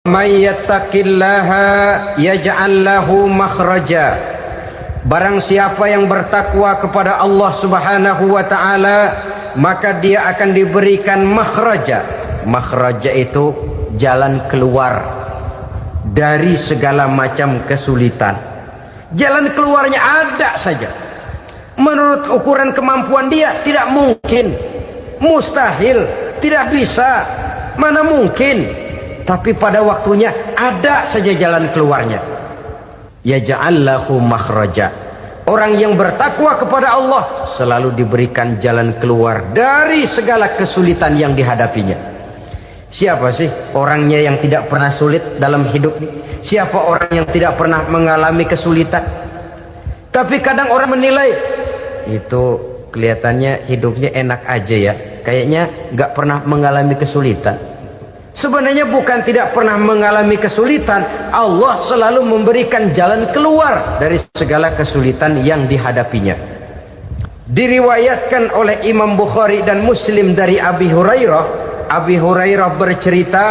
May yattaqillaha yaj'al lahu makhraja. Barang siapa yang bertakwa kepada Allah Subhanahu wa taala, maka dia akan diberikan makhraja. Makhraja itu jalan keluar dari segala macam kesulitan. Jalan keluarnya ada saja. Menurut ukuran kemampuan dia tidak mungkin, mustahil, tidak bisa, mana mungkin. Tapi pada waktunya ada saja jalan keluarnya. Yaj'al lahu makhraja. Orang yang bertakwa kepada Allah selalu diberikan jalan keluar dari segala kesulitan yang dihadapinya. Siapa sih orangnya yang tidak pernah sulit dalam hidup? Siapa orang yang tidak pernah mengalami kesulitan? Tapi kadang orang menilai itu kelihatannya hidupnya enak aja ya, kayaknya nggak pernah mengalami kesulitan. Sebenarnya bukan tidak pernah mengalami kesulitan, Allah selalu memberikan jalan keluar dari segala kesulitan yang dihadapinya. Diriwayatkan oleh Imam Bukhari dan Muslim dari Abi Hurairah. Abi Hurairah bercerita,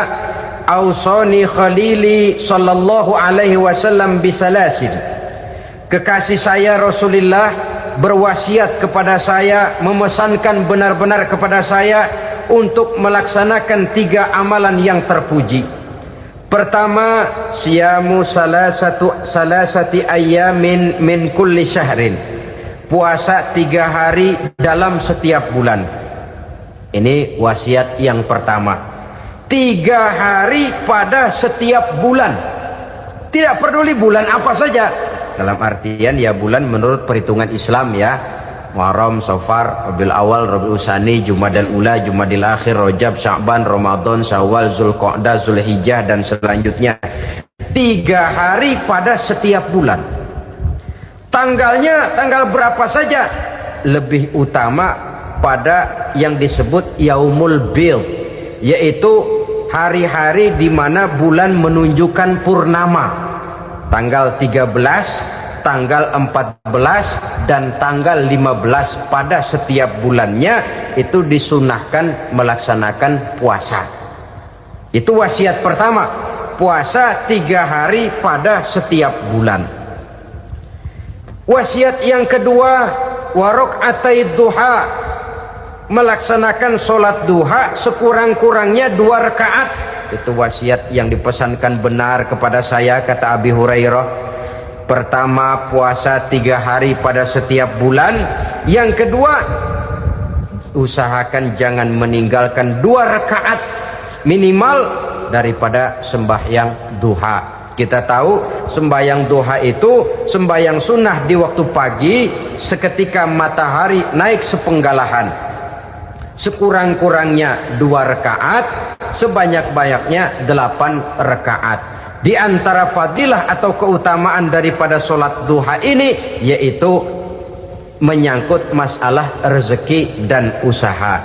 "Ausani khalili sallallahu alaihi wasallam bisalasin." Kekasih saya Rasulullah berwasiat kepada saya, memesankan benar-benar kepada saya untuk melaksanakan 3 amalan yang terpuji. Pertama, siyamu salasati ayyamin min kulli syahrin. Puasa 3 hari dalam setiap bulan. Ini wasiat yang pertama. 3 hari pada setiap bulan. Tidak peduli bulan apa saja. Dalam artian ya bulan menurut perhitungan Islam ya. Muharram, Safar, Rabiul Awal, Rabiul Tsani, Jumadal Ula, Jumadil Akhir, Rajab, Sya'ban, Ramadan, Syawal, Zulqa'dah, Zulhijjah dan selanjutnya. 3 hari pada setiap bulan. Tanggalnya tanggal berapa saja. Lebih utama pada yang disebut Yaumul Bid, yaitu hari-hari di mana bulan menunjukkan purnama. Tanggal 13, tanggal 14 dan tanggal 15 pada setiap bulannya itu disunahkan melaksanakan puasa. Itu wasiat pertama, puasa 3 hari pada setiap bulan. Wasiat yang kedua, waraqatai duha, melaksanakan sholat duha sekurang-kurangnya 2 rakaat. Itu wasiat yang dipesankan benar kepada saya, kata Abi Hurairah. Pertama, puasa 3 hari pada setiap bulan. Yang kedua, usahakan jangan meninggalkan 2 rakaat minimal daripada sembahyang duha. Kita tahu sembahyang duha itu sembahyang sunnah di waktu pagi seketika matahari naik sepenggalahan. Sekurang-kurangnya 2 rakaat, sebanyak-banyaknya 8 rakaat. Di antara fadilah atau keutamaan daripada sholat duha ini yaitu menyangkut masalah rezeki dan usaha.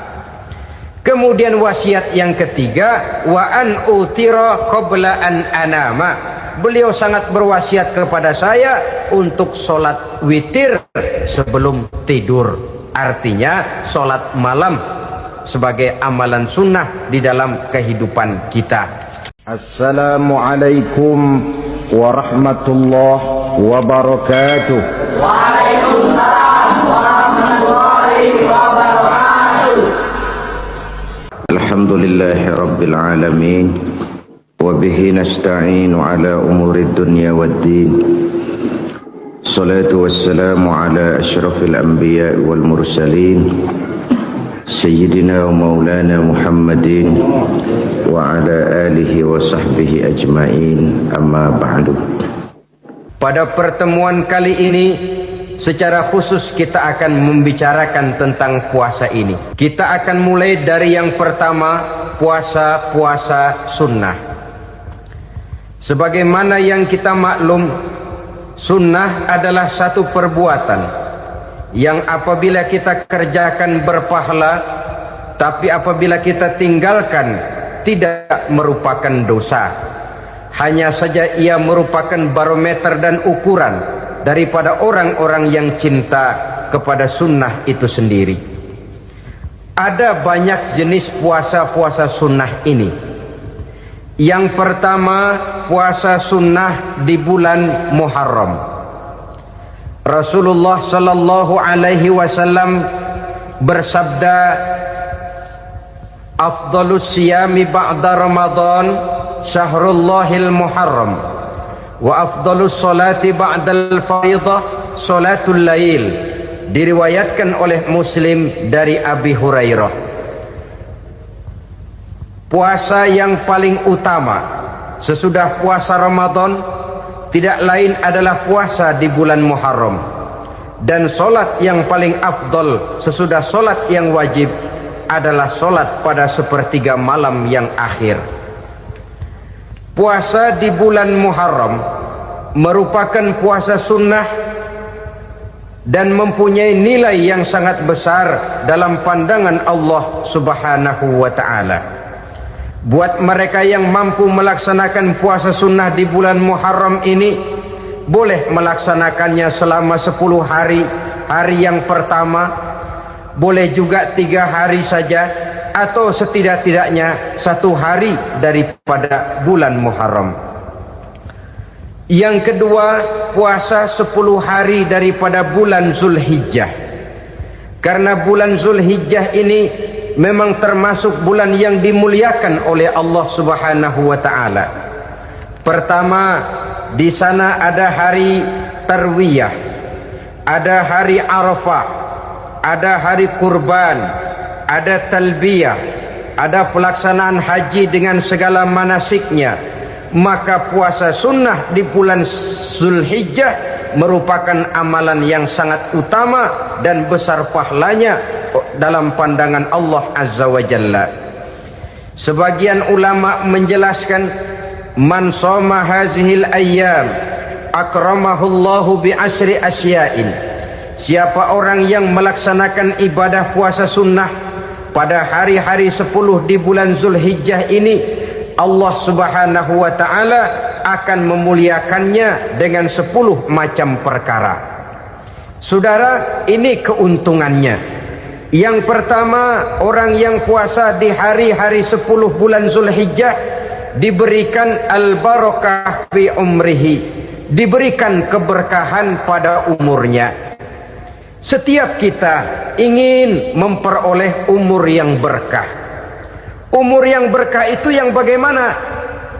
Kemudian wasiat yang ketiga, wa an utira qabla an anama. Beliau sangat berwasiat kepada saya untuk sholat witir sebelum tidur. Artinya sholat malam sebagai amalan sunnah di dalam kehidupan kita. Assalamualaikum warahmatullahi wabarakatuh. Waalaikumsalam warahmatullahi wabarakatuh. Alhamdulillahi rabbil alamin. Wabihi nasta'inu ala umurid dunya waddin. Salatu wassalamu ala ashrafil anbiya wal mursalin, Sayyidina wa maulana Muhammadin wa ala alihi wa sahbihi ajma'in, amma ba'du. Pada pertemuan kali ini secara khusus kita akan membicarakan tentang puasa ini. Kita akan mulai dari yang pertama, puasa sunnah. Sebagaimana yang kita maklum, sunnah adalah satu perbuatan yang apabila kita kerjakan berpahala, tapi apabila kita tinggalkan tidak merupakan dosa. Hanya saja ia merupakan barometer dan ukuran daripada orang-orang yang cinta kepada sunnah itu sendiri. Ada banyak jenis puasa-puasa sunnah ini. Yang pertama, puasa sunnah di bulan Muharram. Rasulullah sallallahu alaihi wasallam bersabda, afdalus siyami ba'da Ramadan syahrullahil Muharram wa afdalus salati ba'dal fariḍah salatul lail. Diriwayatkan oleh Muslim dari Abi Hurairah. Puasa yang paling utama sesudah puasa Ramadan tidak lain adalah puasa di bulan Muharram, dan solat yang paling afdol sesudah solat yang wajib adalah solat pada sepertiga malam yang akhir. Puasa di bulan Muharram merupakan puasa sunnah dan mempunyai nilai yang sangat besar dalam pandangan Allah Subhanahu wa ta'ala. Buat mereka yang mampu melaksanakan puasa sunnah di bulan Muharram ini, boleh melaksanakannya selama 10 hari. Hari yang pertama boleh juga 3 hari saja, atau setidak-tidaknya 1 hari daripada bulan Muharram. Yang kedua, puasa 10 hari daripada bulan Zulhijjah. Karena bulan Zulhijjah ini memang termasuk bulan yang dimuliakan oleh Allah Subhanahu wa ta'ala. Pertama, di sana ada hari Tarwiyah, ada hari Arafah, ada hari kurban, ada talbiyah, ada pelaksanaan haji dengan segala manasiknya. Maka puasa sunnah di bulan Zulhijjah merupakan amalan yang sangat utama dan besar pahalanya dalam pandangan Allah Azza wa Jalla. Sebagian ulama menjelaskan, man shoma hazihil ayyam akramahullahu bi asyri asya'in. Siapa orang yang melaksanakan ibadah puasa sunnah pada hari-hari 10 di bulan Zulhijjah ini, Allah Subhanahu wa ta'ala akan memuliakannya dengan 10 macam perkara. Saudara, ini keuntungannya. Yang pertama, orang yang puasa di hari-hari 10 bulan Zulhijjah diberikan al-barakah fi umrihi, diberikan keberkahan pada umurnya. Setiap kita ingin memperoleh umur yang berkah. Umur yang berkah itu yang bagaimana?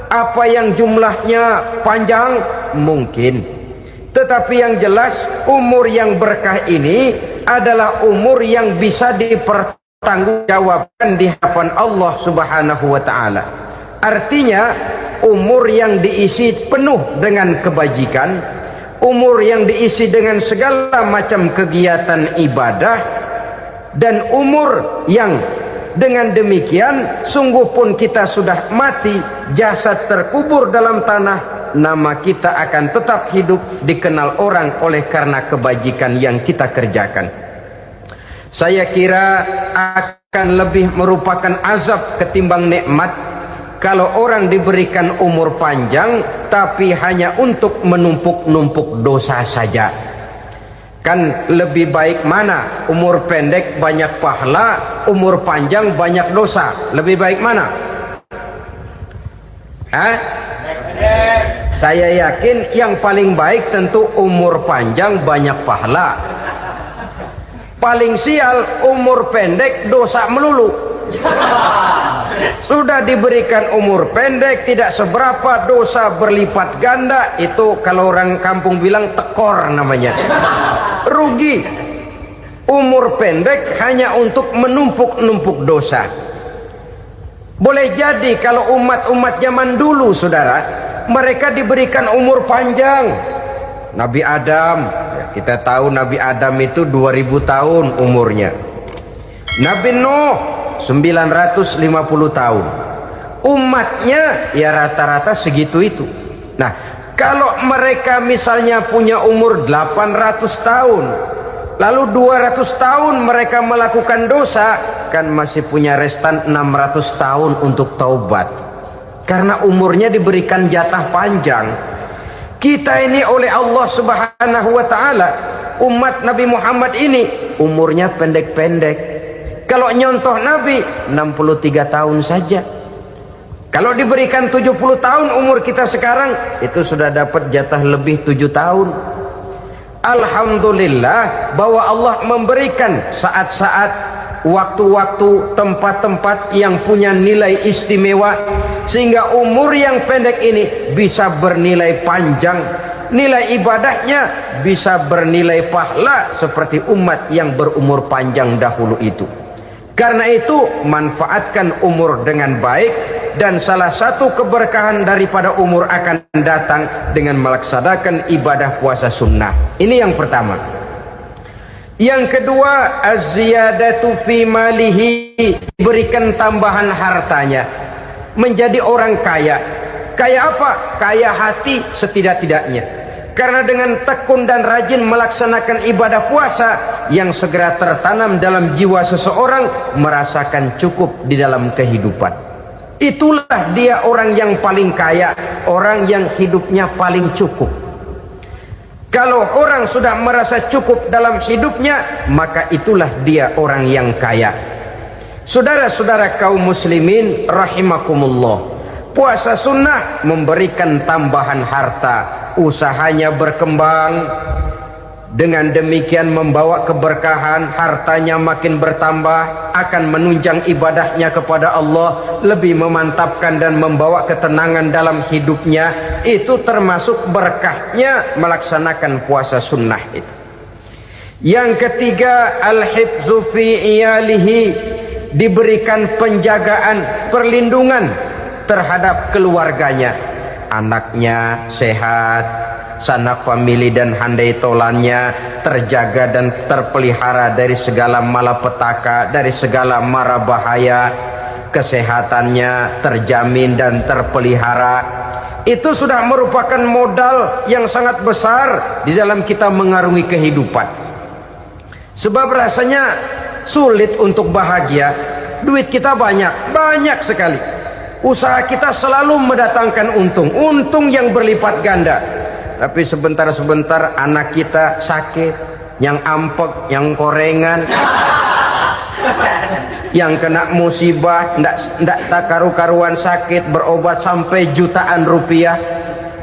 Apa yang jumlahnya panjang? Mungkin. Tetapi yang jelas, umur yang berkah ini adalah umur yang bisa dipertanggungjawabkan di hadapan Allah Subhanahu wa ta'ala. Artinya, umur yang diisi penuh dengan kebajikan, umur yang diisi dengan segala macam kegiatan ibadah, dan umur yang dengan demikian sungguh pun kita sudah mati, jasad terkubur dalam tanah, nama kita akan tetap hidup, dikenal orang oleh karena kebajikan yang kita kerjakan. Saya kira akan lebih merupakan azab ketimbang nikmat kalau orang diberikan umur panjang tapi hanya untuk menumpuk-numpuk dosa saja. Kan lebih baik mana? Umur pendek banyak pahala, umur panjang banyak dosa. Lebih baik mana? Saya yakin yang paling baik tentu umur panjang banyak pahala. Paling sial umur pendek dosa melulu. Sudah diberikan umur pendek tidak seberapa, dosa berlipat ganda. Itu kalau orang kampung bilang tekor namanya. Rugi. Umur pendek hanya untuk menumpuk-numpuk dosa. Boleh jadi kalau umat-umat zaman dulu, saudara, mereka diberikan umur panjang. Nabi Adam, kita tahu Nabi Adam itu 2000 tahun umurnya. Nabi Nuh 950 tahun. Umatnya ya rata-rata segitu itu. Nah, kalau mereka misalnya punya umur 800 tahun, lalu 200 tahun mereka melakukan dosa, kan masih punya restan 600 tahun untuk taubat. Karena umurnya diberikan jatah panjang. Kita ini oleh Allah Subhanahu wa ta'ala, umat Nabi Muhammad ini umurnya pendek-pendek. Kalau nyontoh Nabi 63 tahun saja. Kalau diberikan 70 tahun umur kita sekarang, itu sudah dapat jatah lebih 7 tahun. Alhamdulillah bahwa Allah memberikan saat-saat, waktu-waktu, tempat-tempat yang punya nilai istimewa, sehingga umur yang pendek ini bisa bernilai panjang, nilai ibadahnya bisa bernilai pahala seperti umat yang berumur panjang dahulu itu. Karena itu manfaatkan umur dengan baik, dan salah satu keberkahan daripada umur akan datang dengan melaksanakan ibadah puasa sunnah. Ini yang pertama. Yang kedua, az-ziyadatu fi malihi, berikan tambahan hartanya, menjadi orang kaya. Kaya apa? Kaya hati setidak-tidaknya. Karena dengan tekun dan rajin melaksanakan ibadah puasa, yang segera tertanam dalam jiwa seseorang merasakan cukup di dalam kehidupan. Itulah dia orang yang paling kaya, orang yang hidupnya paling cukup. Kalau orang sudah merasa cukup dalam hidupnya, maka itulah dia orang yang kaya. Saudara-saudara kaum muslimin rahimakumullah, puasa sunnah memberikan tambahan harta, usahanya berkembang, dengan demikian membawa keberkahan, hartanya makin bertambah, akan menunjang ibadahnya kepada Allah, lebih memantapkan dan membawa ketenangan dalam hidupnya. Itu termasuk berkahnya melaksanakan puasa sunnah itu. Yang ketiga, al-hifzu fi iyalihi, diberikan penjagaan, perlindungan terhadap keluarganya, anaknya sehat, sanak famili dan handai tolannya terjaga dan terpelihara dari segala malapetaka, dari segala mara bahaya, kesehatannya terjamin dan terpelihara. Itu sudah merupakan modal yang sangat besar di dalam kita mengarungi kehidupan. Sebab rasanya sulit untuk bahagia, duit kita banyak sekali, usaha kita selalu mendatangkan untung yang berlipat ganda. Tapi sebentar-sebentar anak kita sakit, yang ampek, yang korengan, yang kena musibah, ndak tak karu-karuan sakit, berobat sampai jutaan rupiah.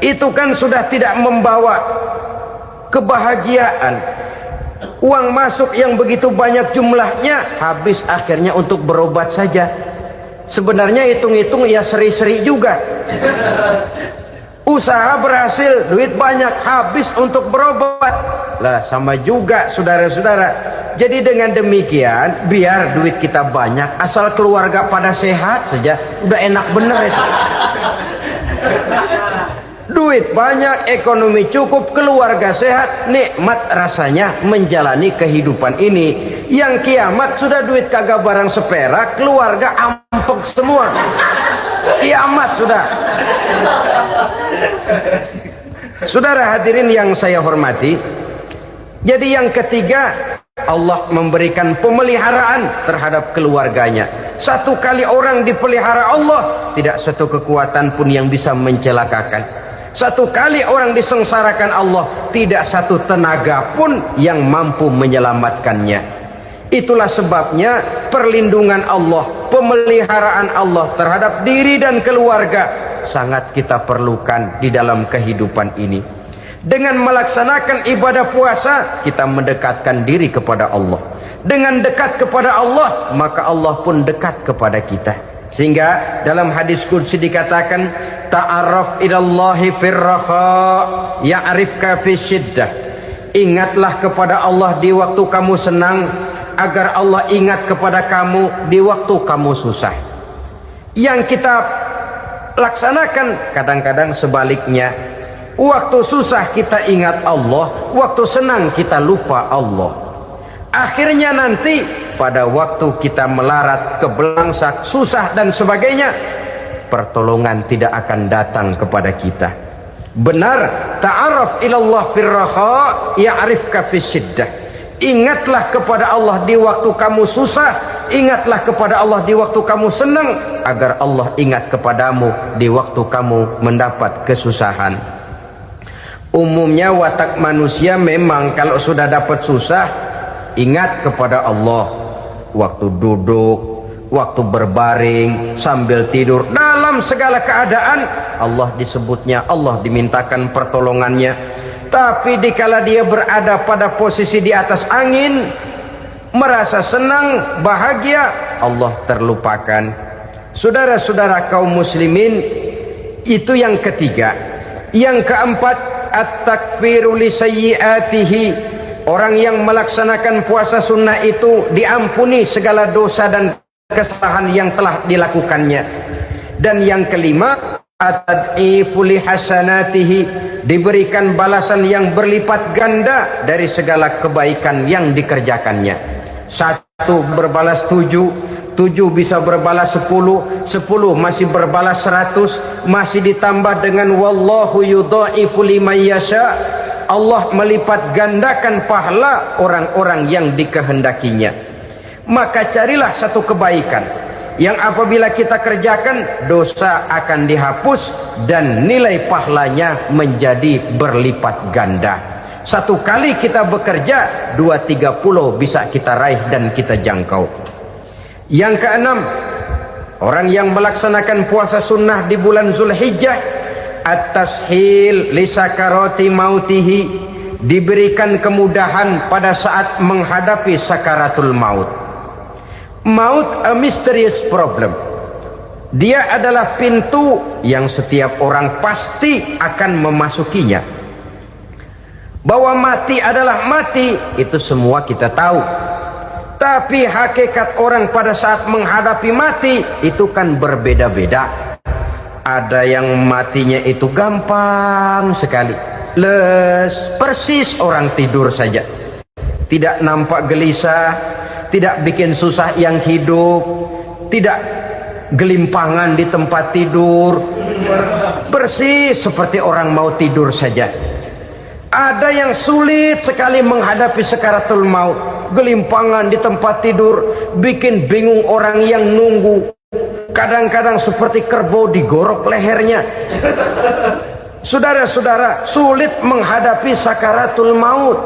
Itu kan sudah tidak membawa kebahagiaan. Uang masuk yang begitu banyak jumlahnya, habis akhirnya untuk berobat saja. Sebenarnya hitung-hitung ya seri-seri juga. Usaha berhasil, duit banyak, habis untuk berobat. Lah sama juga saudara-saudara. Jadi dengan demikian, biar duit kita banyak, asal keluarga pada sehat saja, udah enak bener itu. Duit banyak, ekonomi cukup, keluarga sehat, nikmat rasanya menjalani kehidupan ini. Yang kiamat sudah duit kagak barang seperak, keluarga ampek semua. Kiamat sudah. Saudara hadirin yang saya hormati, jadi yang ketiga, Allah memberikan pemeliharaan terhadap keluarganya. Satu kali orang dipelihara Allah, tidak satu kekuatan pun yang bisa mencelakakan. Satu kali orang disengsarakan Allah, tidak satu tenaga pun yang mampu menyelamatkannya. Itulah sebabnya perlindungan Allah, pemeliharaan Allah terhadap diri dan keluarga sangat kita perlukan di dalam kehidupan ini. Dengan melaksanakan ibadah puasa, kita mendekatkan diri kepada Allah. Dengan dekat kepada Allah, maka Allah pun dekat kepada kita. Sehingga dalam hadis qudsi dikatakan, ta'arraf ilallahi firraha ya'rifka fi syiddah. Ingatlah kepada Allah di waktu kamu senang, agar Allah ingat kepada kamu di waktu kamu susah. Yang kita laksanakan kadang-kadang sebaliknya. Waktu susah kita ingat Allah, waktu senang kita lupa Allah. Akhirnya nanti pada waktu kita melarat, kebelangsak, susah dan sebagainya, pertolongan tidak akan datang kepada kita. Benar, ta'arraf ilallah firraha ya'rifka fi syiddah. Ingatlah kepada Allah di waktu kamu susah, ingatlah kepada Allah di waktu kamu senang, agar Allah ingat kepadamu di waktu kamu mendapat kesusahan. Umumnya watak manusia memang kalau sudah dapat susah, ingat kepada Allah. Waktu duduk, waktu berbaring, sambil tidur, dalam segala keadaan Allah disebutnya, Allah dimintakan pertolongannya. Tapi dikala dia berada pada posisi di atas angin, merasa senang, bahagia, Allah terlupakan. Saudara-saudara kaum muslimin, itu yang ketiga. Yang keempat, at-takfiru li sayyiatihi. Orang yang melaksanakan puasa sunnah itu diampuni segala dosa dan kesalahan yang telah dilakukannya. Dan yang kelima, at-tad'ifu li hasanatihi, diberikan balasan yang berlipat ganda dari segala kebaikan yang dikerjakannya. 1 berbalas 7, 7 bisa berbalas 10, 10 masih berbalas 100, masih ditambah dengan wallahu yudha'ifu liman yasha. Allah melipat gandakan pahala orang-orang yang dikehendakinya. Maka carilah satu kebaikan yang apabila kita kerjakan, dosa akan dihapus dan nilai pahalanya menjadi berlipat ganda. 1 kali kita bekerja, 2-3 bisa kita raih dan kita jangkau. Yang keenam, orang yang melaksanakan puasa sunnah di bulan Zulhijjah, at-tashil li sakarati mautihi, diberikan kemudahan pada saat menghadapi sakaratul maut. Maut a mysterious problem. Dia adalah pintu yang setiap orang pasti akan memasukinya. Bahwa mati adalah mati, itu semua kita tahu. Tapi hakikat orang pada saat menghadapi mati itu kan berbeda-beda. Ada yang matinya itu gampang sekali, persis orang tidur saja, tidak nampak gelisah, tidak bikin susah yang hidup, tidak gelimpangan di tempat tidur, persis seperti orang mau tidur saja. Ada yang sulit sekali menghadapi sakaratul maut, gelimpangan di tempat tidur, bikin bingung orang yang nunggu. Kadang-kadang seperti kerbau digorok lehernya. Saudara-saudara, sulit menghadapi sakaratul maut.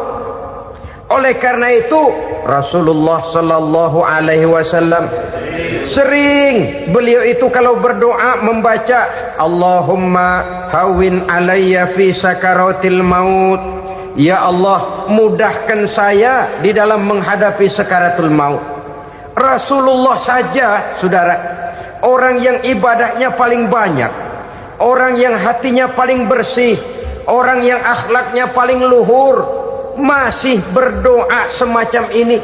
Oleh karena itu Rasulullah sallallahu alaihi wasallam sering, beliau itu kalau berdoa membaca Allahumma hawin alayya fi sakaratil maut. Ya Allah, mudahkan saya di dalam menghadapi sakaratul maut. Rasulullah saja, saudara, orang yang ibadahnya paling banyak, orang yang hatinya paling bersih, orang yang akhlaknya paling luhur, masih berdoa semacam ini,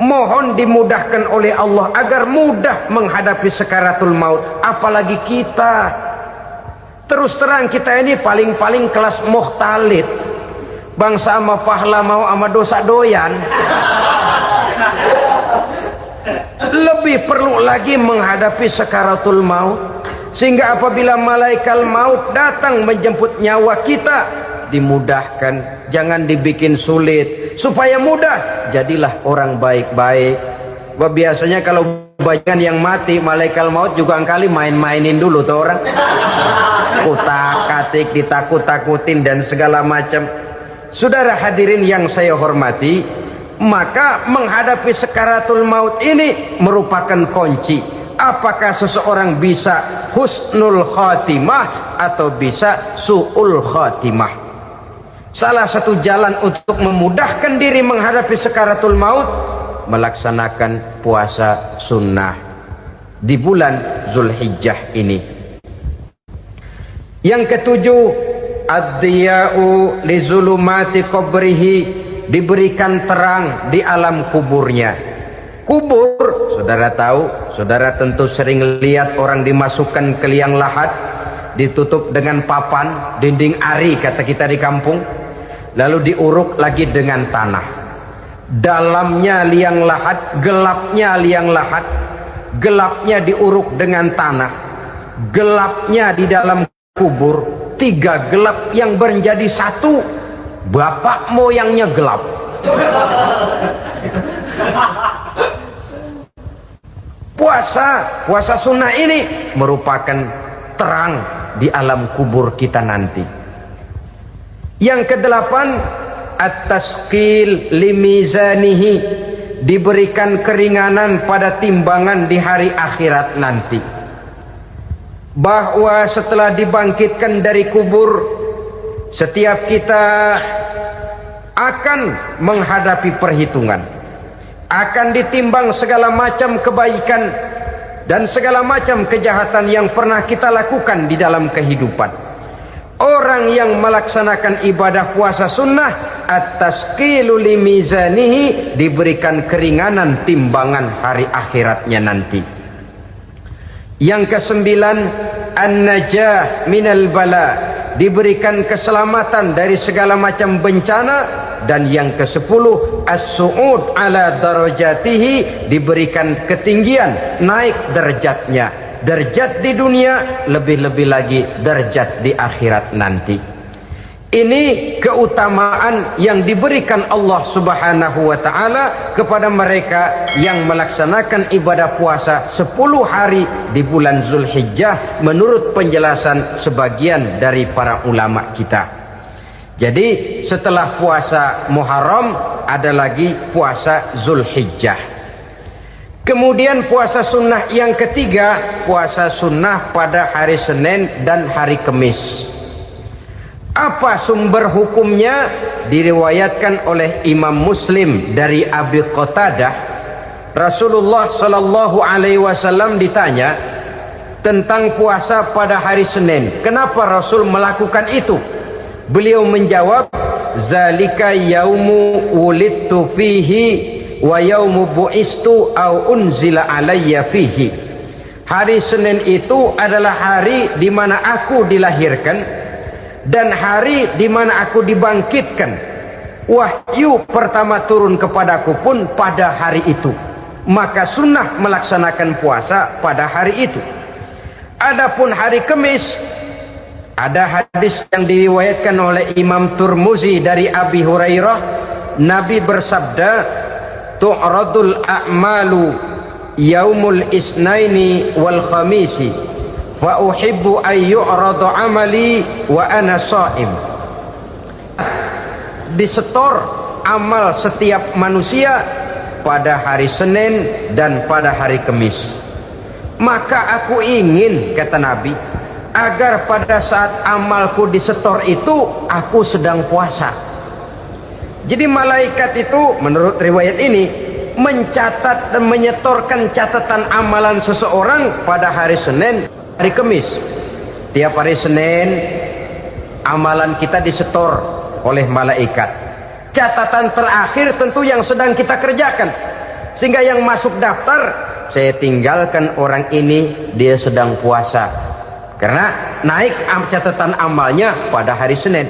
mohon dimudahkan oleh Allah agar mudah menghadapi sakaratul maut. Apalagi kita, terus terang kita ini paling-paling kelas muhtalid, bangsa sama pahala mau sama dosa doyan. Lebih perlu lagi menghadapi sakaratul maut, sehingga apabila malaikat maut datang menjemput nyawa kita, dimudahkan, jangan dibikin sulit, supaya mudah. Jadilah orang baik-baik. Biasanya kalau banyak yang mati, malaikat maut juga kali main-mainin dulu tuh orang, utak-atik, ditakut-takutin dan segala macam. Saudara hadirin yang saya hormati, maka menghadapi sakaratul maut ini merupakan kunci. Apakah seseorang bisa husnul khatimah atau bisa su'ul khatimah? Salah satu jalan untuk memudahkan diri menghadapi sakaratul maut, melaksanakan puasa sunnah di bulan Zulhijjah ini. Yang ketujuh, ad-diya'u li zulumati qabrihi, diberikan terang di alam kuburnya. Kubur, saudara tahu, saudara tentu sering lihat orang dimasukkan ke liang lahat, ditutup dengan papan, dinding ari kata kita di kampung, lalu diuruk lagi dengan tanah. Dalamnya liang lahat, gelapnya liang lahat, gelapnya diuruk dengan tanah, gelapnya di dalam kubur, 3 gelap yang menjadi satu. Bapak moyangnya gelap. Puasa sunnah ini merupakan terang di alam kubur kita nanti. Yang kedelapan, at-tasqil limizanihi, diberikan keringanan pada timbangan di hari akhirat nanti. Bahwa setelah dibangkitkan dari kubur, setiap kita akan menghadapi perhitungan, akan ditimbang segala macam kebaikan dan segala macam kejahatan yang pernah kita lakukan di dalam kehidupan. Orang yang melaksanakan ibadah puasa sunnah at-tasqilu li mizanihi, diberikan keringanan timbangan hari akhiratnya nanti. Yang kesembilan, an-najah minal bala, diberikan keselamatan dari segala macam bencana. Dan yang ke-10, as-su'ud ala darajatihi, diberikan ketinggian, naik derajatnya, derajat di dunia, lebih-lebih lagi derajat di akhirat nanti. Ini keutamaan yang diberikan Allah Subhanahu wa ta'ala kepada mereka yang melaksanakan ibadah puasa 10 hari di bulan Zulhijjah menurut penjelasan sebagian dari para ulama kita. Jadi setelah puasa Muharram ada lagi puasa Zulhijjah. Kemudian puasa sunnah yang ketiga, puasa sunnah pada hari Senin dan hari Kamis. Apa sumber hukumnya? Diriwayatkan oleh Imam Muslim dari Abi Qatadah, Rasulullah sallallahu alaihi wasallam ditanya tentang puasa pada hari Senin. Kenapa Rasul melakukan itu? Beliau menjawab, zalika yaumu wulidtu fihi wa yaumu bu'istu au unzila alayya fihi. Hari Senin itu adalah hari di mana aku dilahirkan dan hari di mana aku dibangkitkan. Wahyu pertama turun kepadaku pun pada hari itu. Maka sunnah melaksanakan puasa pada hari itu. Adapun hari Kamis, ada hadis yang diriwayatkan oleh Imam Turmuzi dari Abi Hurairah, Nabi bersabda, tu'radul a'malu yaumul isnaini wal khamisi fa uhibbu an yu'radu amali wa ana sha'im. Disetor amal setiap manusia pada hari Senin dan pada hari Kamis. Maka aku ingin, kata Nabi, agar pada saat amalku disetor itu aku sedang puasa. Jadi malaikat itu menurut riwayat ini mencatat dan menyetorkan catatan amalan seseorang pada hari Senin, hari Kamis. Tiap hari Senin amalan kita disetor oleh malaikat. Catatan terakhir tentu yang sedang kita kerjakan, sehingga yang masuk daftar, saya tinggalkan orang ini, dia sedang puasa, karena naik catatan amalnya pada hari Senin.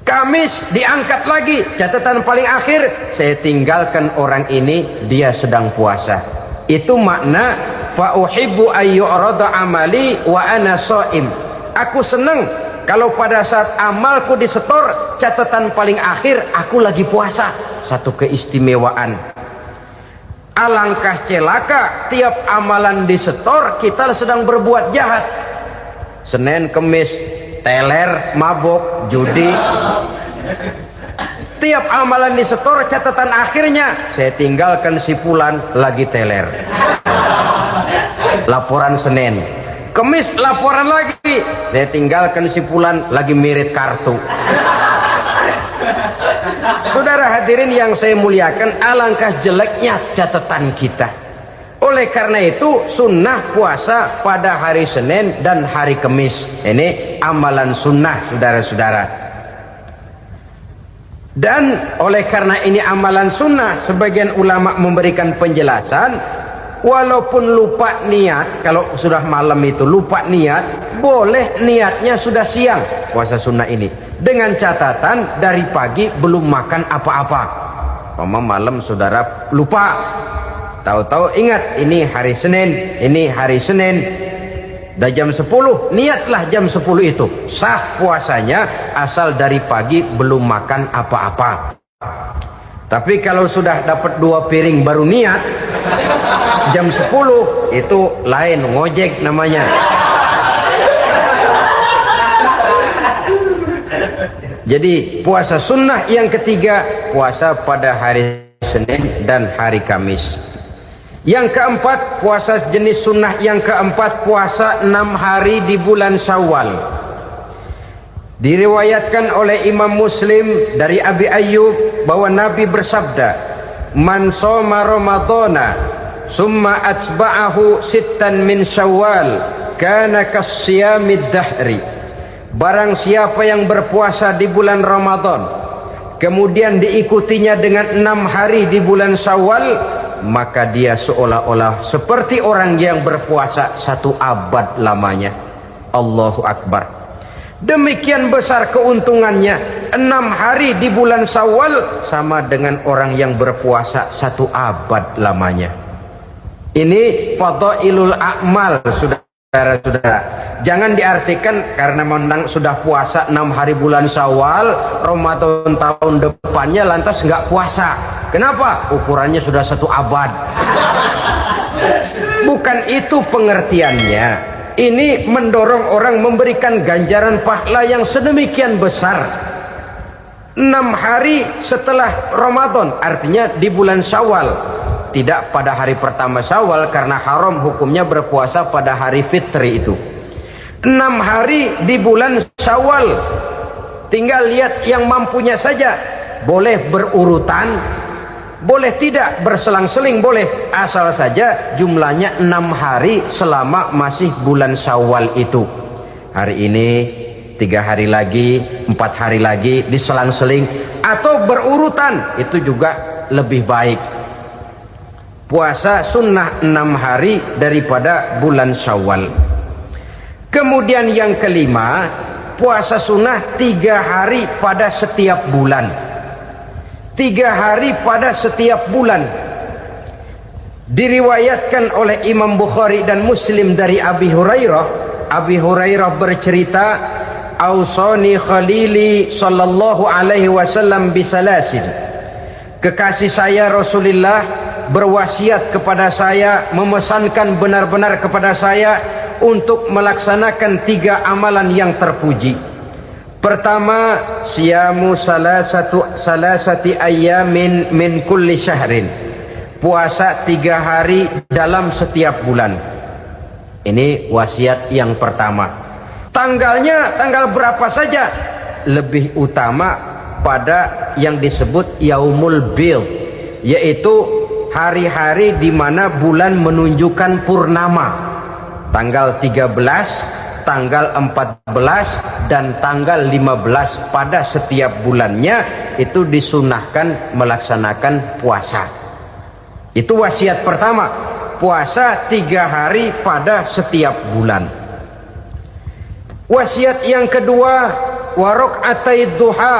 Kamis diangkat lagi, catatan paling akhir, saya tinggalkan orang ini, dia sedang puasa. Itu makna fa uhibbu ayyurada amali wa ana shaim. Aku senang kalau pada saat amalku disetor, catatan paling akhir aku lagi puasa. Satu keistimewaan. Alangkah celaka tiap amalan disetor kita sedang berbuat jahat. Senin, Kamis, teler, mabok, judi. Tiap amalan disetor, catatan akhirnya saya tinggalkan si fulan lagi teler. Laporan Senin. Kamis laporan lagi, saya tinggalkan si fulan lagi mirit kartu. Saudara hadirin yang saya muliakan, alangkah jeleknya catatan kita. Oleh karena itu sunnah puasa pada hari Senin dan hari Kamis. Ini amalan sunnah, saudara-saudara. Dan oleh karena ini amalan sunnah, sebagian ulama memberikan penjelasan, walaupun lupa niat, kalau sudah malam itu lupa niat, boleh niatnya sudah siang puasa sunnah ini, dengan catatan dari pagi belum makan apa-apa. Malam saudara lupa, tahu-tahu ingat ini hari Senin, ini hari Senin, dah jam 10, niatlah jam 10 itu, sah puasanya asal dari pagi belum makan apa-apa. Tapi kalau sudah dapat 2 piring baru niat jam 10, itu lain, ngojek namanya. Jadi puasa sunnah yang ketiga, puasa pada hari Senin dan hari Kamis. Yang keempat, puasa jenis sunnah yang keempat, puasa 6 hari di bulan Syawal. Diriwayatkan oleh Imam Muslim dari Abi Ayyub bahwa Nabi bersabda, "Man shoma Ramadhana summa atba'ahu sittan min Syawal kana kasyamid dahri." Barang siapa yang berpuasa di bulan Ramadan kemudian diikutinya dengan 6 hari di bulan Syawal, maka dia seolah-olah seperti orang yang berpuasa 1 abad lamanya. Allahu Akbar. Demikian besar keuntungannya. 6 hari di bulan Syawal sama dengan orang yang berpuasa 1 abad lamanya. Ini fadailul a'mal, saudara-saudara. Jangan diartikan karena menang sudah puasa 6 hari bulan Syawal, Ramadan tahun depannya lantas nggak puasa. Kenapa? Ukurannya sudah 1 abad. Bukan itu pengertiannya. Ini mendorong orang memberikan ganjaran pahala yang sedemikian besar. 6 hari setelah Ramadan, artinya di bulan Syawal. Tidak pada hari pertama Syawal karena haram hukumnya berpuasa pada hari fitri itu. 6 hari di bulan Syawal. Tinggal lihat yang mampunya saja. Boleh berurutan, boleh tidak berselang-seling, boleh, asal saja jumlahnya 6 hari selama masih bulan Syawal itu. Hari ini 3 hari lagi, 4 hari lagi, diselang-seling atau berurutan, itu juga lebih baik. Puasa sunnah 6 hari daripada bulan Syawal. Kemudian yang kelima, puasa sunnah 3 hari pada setiap bulan. 3 hari pada setiap bulan. Diriwayatkan oleh Imam Bukhari dan Muslim dari Abi Hurairah. Abi Hurairah bercerita, "Ausani khalili sallallahu alaihi wasallam bisalasin." Kekasih saya Rasulullah berwasiat kepada saya, memesankan benar-benar kepada saya untuk melaksanakan 3 amalan yang terpuji. Pertama, siyamu salasati ayyamin min kulli syahrin. Puasa 3 hari dalam setiap bulan. Ini wasiat yang pertama. Tanggalnya tanggal berapa saja? Lebih utama pada yang disebut yaumul bid, yaitu hari-hari di mana bulan menunjukkan purnama. Tanggal 13, tanggal 14 dan tanggal 15 pada setiap bulannya itu disunahkan melaksanakan puasa. Itu wasiat pertama, puasa 3 hari pada setiap bulan. Wasiat yang kedua, waraqatai duha,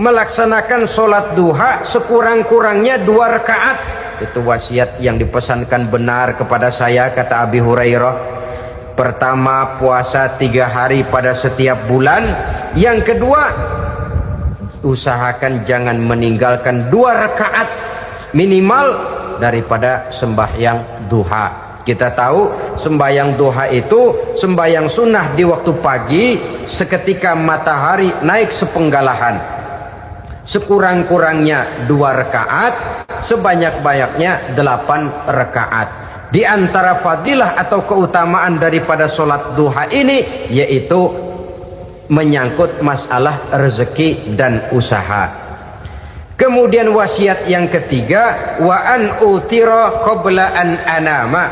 melaksanakan sholat duha sekurang-kurangnya 2 rakaat. Itu wasiat yang dipesankan benar kepada saya, kata Abi Hurairah. Pertama, puasa 3 hari pada setiap bulan. Yang kedua, usahakan jangan meninggalkan 2 rakaat minimal daripada sembahyang duha. Kita tahu sembahyang duha itu sembahyang sunnah di waktu pagi seketika matahari naik sepenggalahan. Sekurang-kurangnya 2 rakaat, sebanyak-banyaknya 8 rakaat. Di antara fadilah atau keutamaan daripada sholat duha ini yaitu menyangkut masalah rezeki dan usaha. Kemudian wasiat yang ketiga, wa an utira qabla an anama.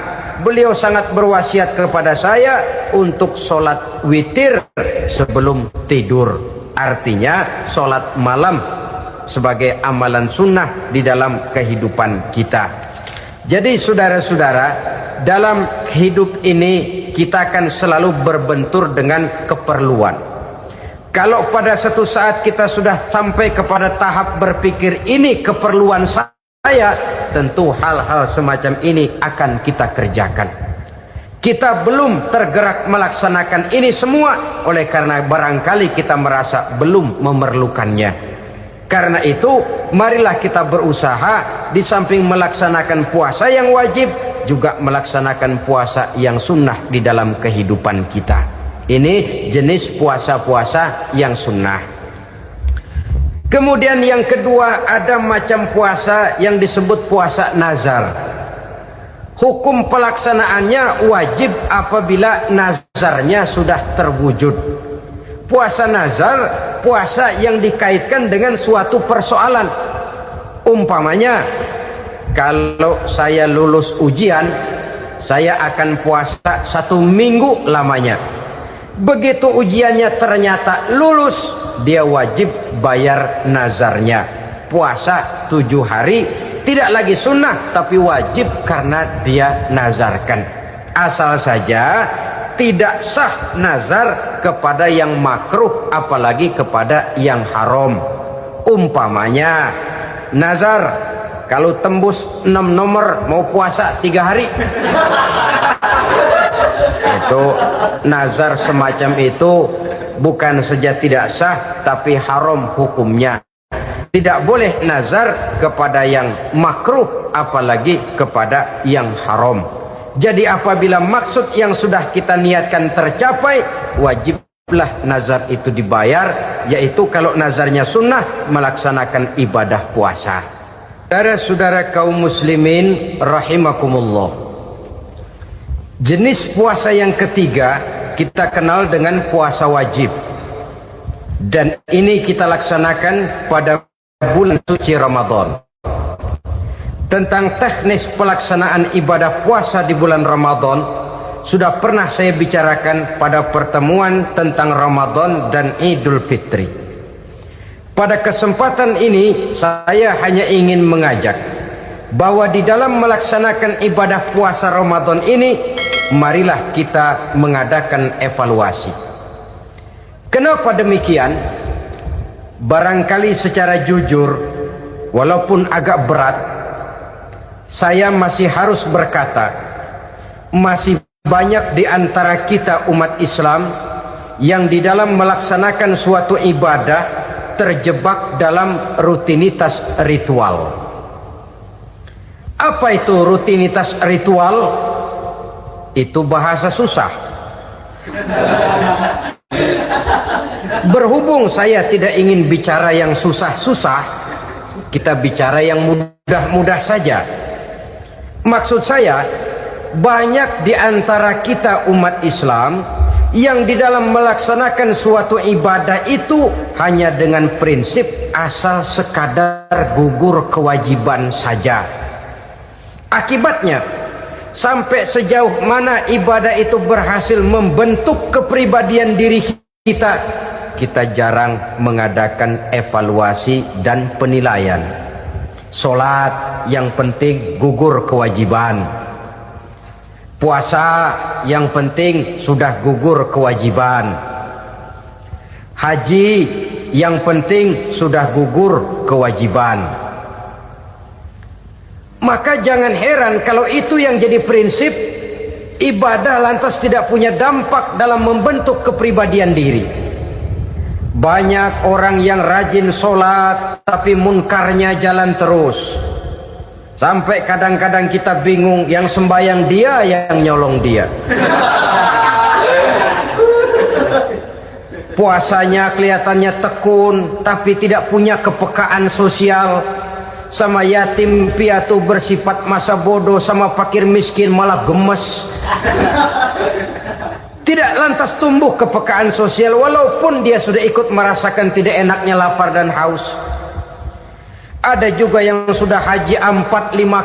Beliau sangat berwasiat kepada saya untuk sholat witir sebelum tidur. Artinya sholat malam sebagai amalan sunnah di dalam kehidupan kita. Jadi saudara-saudara, dalam hidup ini kita akan selalu berbentur dengan keperluan. Kalau pada satu saat kita sudah sampai kepada tahap berpikir ini keperluan saya, tentu hal-hal semacam ini akan kita kerjakan. Kita belum tergerak melaksanakan ini semua oleh karena barangkali kita merasa belum memerlukannya. Karena itu, marilah kita berusaha di samping melaksanakan puasa yang wajib, juga melaksanakan puasa yang sunnah di dalam kehidupan kita. Ini jenis puasa-puasa yang sunnah. Kemudian yang kedua, ada macam puasa yang disebut puasa nazar. Hukum pelaksanaannya wajib apabila nazarnya sudah terwujud. Puasa nazar, puasa yang dikaitkan dengan suatu persoalan. Umpamanya, kalau saya lulus ujian, saya akan puasa 1 minggu lamanya. Begitu ujiannya ternyata lulus, dia wajib bayar nazarnya. Puasa 7 hari, tidak lagi sunnah tapi wajib karena dia nazarkan. Asal saja tidak sah nazar kepada yang makruh, apalagi kepada yang haram. Umpamanya nazar, kalau tembus 6 nomor mau puasa 3 hari. Itu nazar semacam itu bukan saja tidak sah tapi haram hukumnya. Tidak boleh nazar kepada yang makruh apalagi kepada yang haram. Jadi apabila maksud yang sudah kita niatkan tercapai, wajiblah nazar itu dibayar, yaitu kalau nazarnya sunnah melaksanakan ibadah puasa. Saudara-saudara kaum muslimin rahimakumullah. Jenis puasa yang ketiga kita kenal dengan puasa wajib, dan ini kita laksanakan pada bulan suci Ramadan. Tentang teknis pelaksanaan ibadah puasa di bulan Ramadan sudah pernah saya bicarakan pada pertemuan tentang Ramadan dan Idul Fitri. Pada kesempatan ini saya hanya ingin mengajak bahwa di dalam melaksanakan ibadah puasa Ramadan ini, marilah kita mengadakan evaluasi. Kenapa demikian? Barangkali secara jujur, walaupun agak berat, saya masih harus berkata, masih banyak di antara kita umat Islam yang di dalam melaksanakan suatu ibadah terjebak dalam rutinitas ritual. Apa itu rutinitas ritual? Itu bahasa susah. Berhubung saya tidak ingin bicara yang susah-susah, kita bicara yang mudah-mudah saja. Maksud saya, banyak di antara kita umat Islam yang di dalam melaksanakan suatu ibadah itu hanya dengan prinsip asal sekadar gugur kewajiban saja. Akibatnya, sampai sejauh mana ibadah itu berhasil membentuk kepribadian diri kita, kita jarang mengadakan evaluasi dan penilaian. Salat yang penting gugur kewajiban. Puasa yang penting sudah gugur kewajiban. Haji yang penting sudah gugur kewajiban. Maka jangan heran kalau itu yang jadi prinsip, ibadah lantas tidak punya dampak dalam membentuk kepribadian diri. Banyak orang yang rajin sholat tapi munkarnya jalan terus. Sampai kadang-kadang kita bingung, yang sembahyang dia, yang nyolong dia. Puasanya kelihatannya tekun tapi tidak punya kepekaan sosial. Sama yatim piatu bersifat masa bodoh, sama fakir miskin malah gemes. Tidak lantas tumbuh kepekaan sosial walaupun dia sudah ikut merasakan tidak enaknya lapar dan haus. Ada juga yang sudah haji 4-5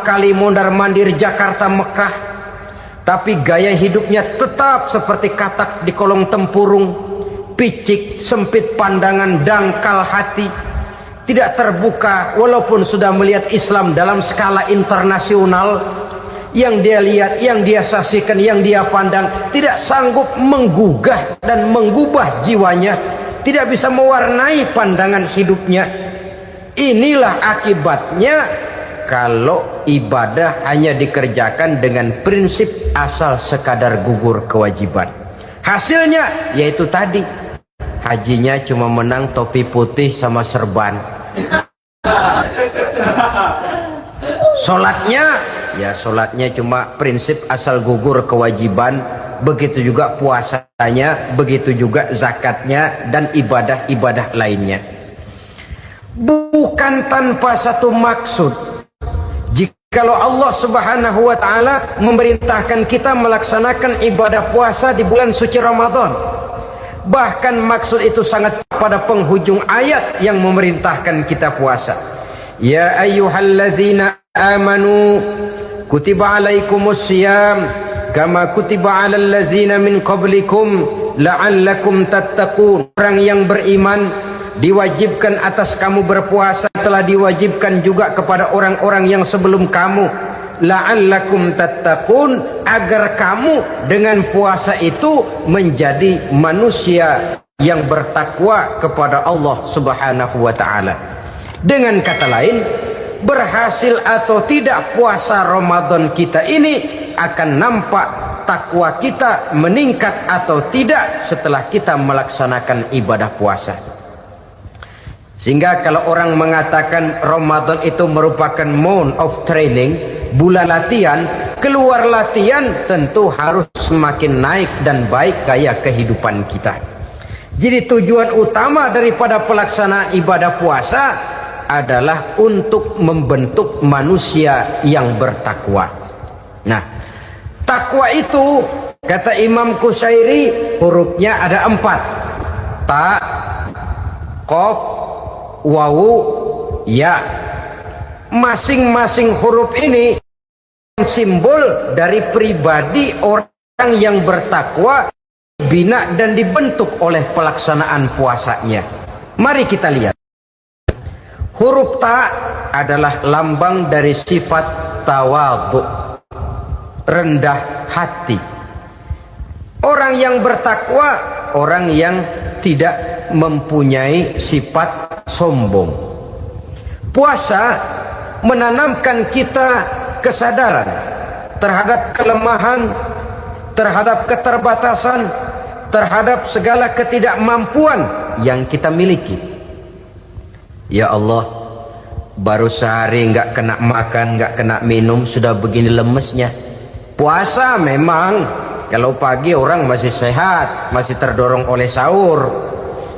kali mondar-mandir Jakarta Mekah, tapi gaya hidupnya tetap seperti katak di kolong tempurung, picik, sempit pandangan, dangkal hati, tidak terbuka walaupun sudah melihat Islam dalam skala internasional. Yang dia lihat, yang dia saksikan, yang dia pandang tidak sanggup menggugah dan menggubah jiwanya, tidak bisa mewarnai pandangan hidupnya. Inilah akibatnya kalau ibadah hanya dikerjakan dengan prinsip asal sekadar gugur kewajiban. Hasilnya yaitu tadi, hajinya cuma menang topi putih sama serban. Sholatnya cuma prinsip asal gugur kewajiban. Begitu juga puasanya, begitu juga zakatnya dan ibadah-ibadah lainnya. bukan tanpa satu maksud. Jikalau Allah Subhanahu wa taala memerintahkan kita melaksanakan ibadah puasa di bulan suci Ramadan, bahkan maksud itu sangat pada penghujung ayat yang memerintahkan kita puasa. Ya ayyuhallazina amanu kutiba alaikumus syiyam kama kutiba alal ladzina min qablikum la'allakum tattaqun. Orang yang beriman, diwajibkan atas kamu berpuasa, telah diwajibkan juga kepada orang-orang yang sebelum kamu, la'allakum tattaqun, agar kamu dengan puasa itu menjadi manusia yang bertakwa kepada Allah Subhanahu wa taala. Dengan kata lain, berhasil atau tidak puasa Ramadan kita ini akan nampak takwa kita meningkat atau tidak setelah kita melaksanakan ibadah puasa. Sehingga kalau orang mengatakan Ramadan itu merupakan month of training, bulan latihan, keluar latihan tentu harus semakin naik dan baik gaya kehidupan kita. Jadi tujuan utama daripada pelaksanaan ibadah puasa adalah untuk membentuk manusia yang bertakwa. Nah, takwa itu kata Imam Qusairi hurufnya ada 4. Ta, qaf, wawu, ya. Masing-masing huruf ini simbol dari pribadi orang yang bertakwa, bina dan dibentuk oleh pelaksanaan puasanya. Mari kita lihat. Huruf ta adalah lambang dari sifat tawadhu, rendah hati. Orang yang bertakwa, orang yang tidak mempunyai sifat sombong. Puasa menanamkan kita kesadaran terhadap kelemahan, terhadap keterbatasan, terhadap segala ketidakmampuan yang kita miliki. Ya Allah, baru sehari nggak kena makan, nggak kena minum, sudah begini lemesnya. Puasa memang, kalau pagi orang masih sehat, masih terdorong oleh sahur,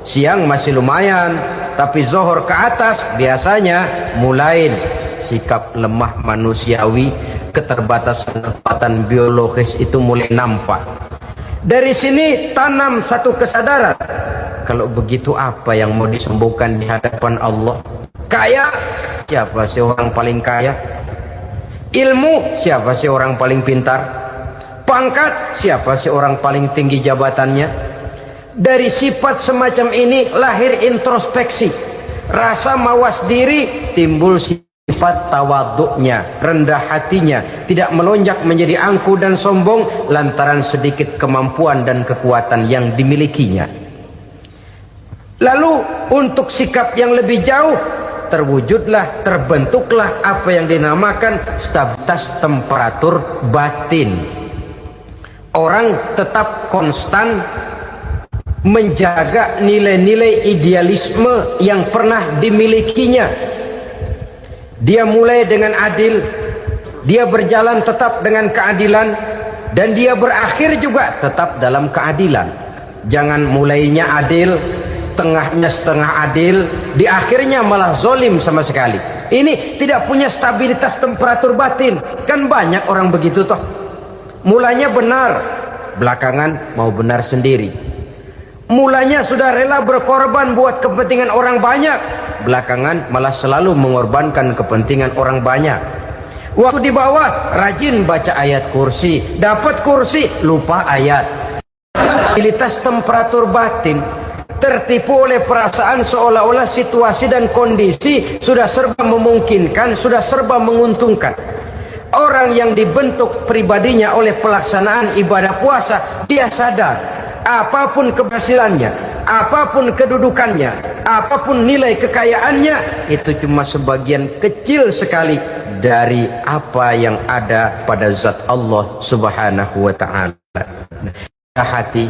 siang masih lumayan, tapi zuhur ke atas biasanya mulai sikap lemah manusiawi, keterbatasan kekuatan biologis itu mulai nampak. Dari sini tanam satu kesadaran. Kalau begitu apa yang mau disembuhkan di hadapan Allah? Kaya, siapa sih orang paling kaya? Ilmu, siapa sih orang paling pintar? Pangkat, siapa sih orang paling tinggi jabatannya? Dari sifat semacam ini lahir introspeksi, rasa mawas diri, timbul sifat tawaduknya, rendah hatinya, tidak melonjak menjadi angku dan sombong lantaran sedikit kemampuan dan kekuatan yang dimilikinya. Lalu untuk sikap yang lebih jauh, terwujudlah, terbentuklah apa yang dinamakan stabilitas temperatur batin. Orang tetap konstan menjaga nilai-nilai idealisme yang pernah dimilikinya. Dia mulai dengan adil, dia berjalan tetap dengan keadilan, dan dia berakhir juga tetap dalam keadilan. Jangan mulainya adil, tengahnya setengah adil, di akhirnya malah zolim sama sekali. Ini tidak punya stabilitas temperatur batin. Kan banyak orang begitu toh. Mulanya benar, belakangan mau benar sendiri. Mulanya sudah rela berkorban buat kepentingan orang banyak, belakangan malah selalu mengorbankan kepentingan orang banyak. Waktu di bawah rajin baca ayat kursi, dapat kursi lupa ayat. Stabilitas temperatur batin, tertipu oleh perasaan seolah-olah situasi dan kondisi sudah serba memungkinkan, sudah serba menguntungkan. Orang yang dibentuk pribadinya oleh pelaksanaan ibadah puasa, dia sadar apapun keberhasilannya, apapun kedudukannya, apapun nilai kekayaannya, itu cuma sebagian kecil sekali dari apa yang ada pada zat Allah Subhanahu wa ta'ala. Hati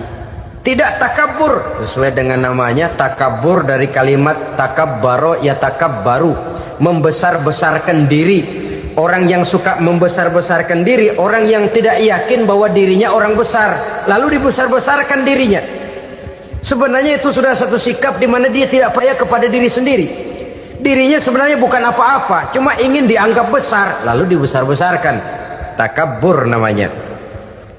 tidak takabur, sesuai dengan namanya takabur dari kalimat takabbaro ya takabbaru, membesar-besarkan diri. Orang yang suka membesar-besarkan diri, orang yang tidak yakin bahwa dirinya orang besar, lalu dibesar-besarkan dirinya. Sebenarnya itu sudah satu sikap di mana dia tidak percaya kepada diri sendiri. Dirinya sebenarnya bukan apa-apa, cuma ingin dianggap besar, lalu dibesar-besarkan. Takabur namanya.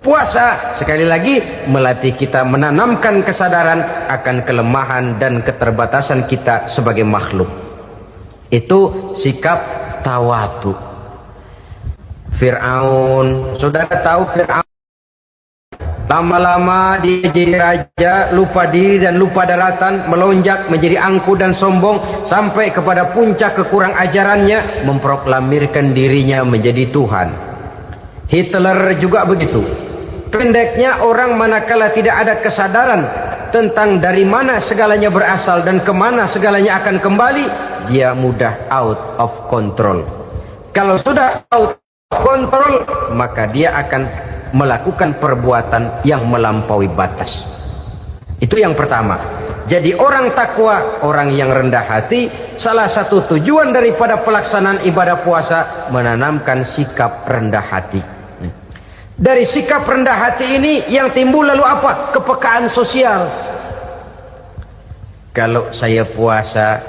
Puasa sekali lagi melatih kita menanamkan kesadaran akan kelemahan dan keterbatasan kita sebagai makhluk. Itu sikap tawadu. Fir'aun, saudara tahu Fir'aun? Lama-lama dia jadi raja, lupa diri dan lupa daratan, melonjak menjadi angkuh dan sombong sampai kepada puncak kekurang ajarannya, memproklamirkan dirinya menjadi Tuhan. Hitler juga begitu. Pendeknya, orang manakala tidak ada kesadaran tentang dari mana segalanya berasal dan kemana segalanya akan kembali, dia mudah out of control. Kalau sudah out of control, maka dia akan melakukan perbuatan yang melampaui batas. Itu yang pertama. Jadi orang takwa, orang yang rendah hati, salah satu tujuan daripada pelaksanaan ibadah puasa menanamkan sikap rendah hati. Dari sikap rendah hati ini yang timbul lalu apa? Kepekaan sosial. Kalau saya puasa,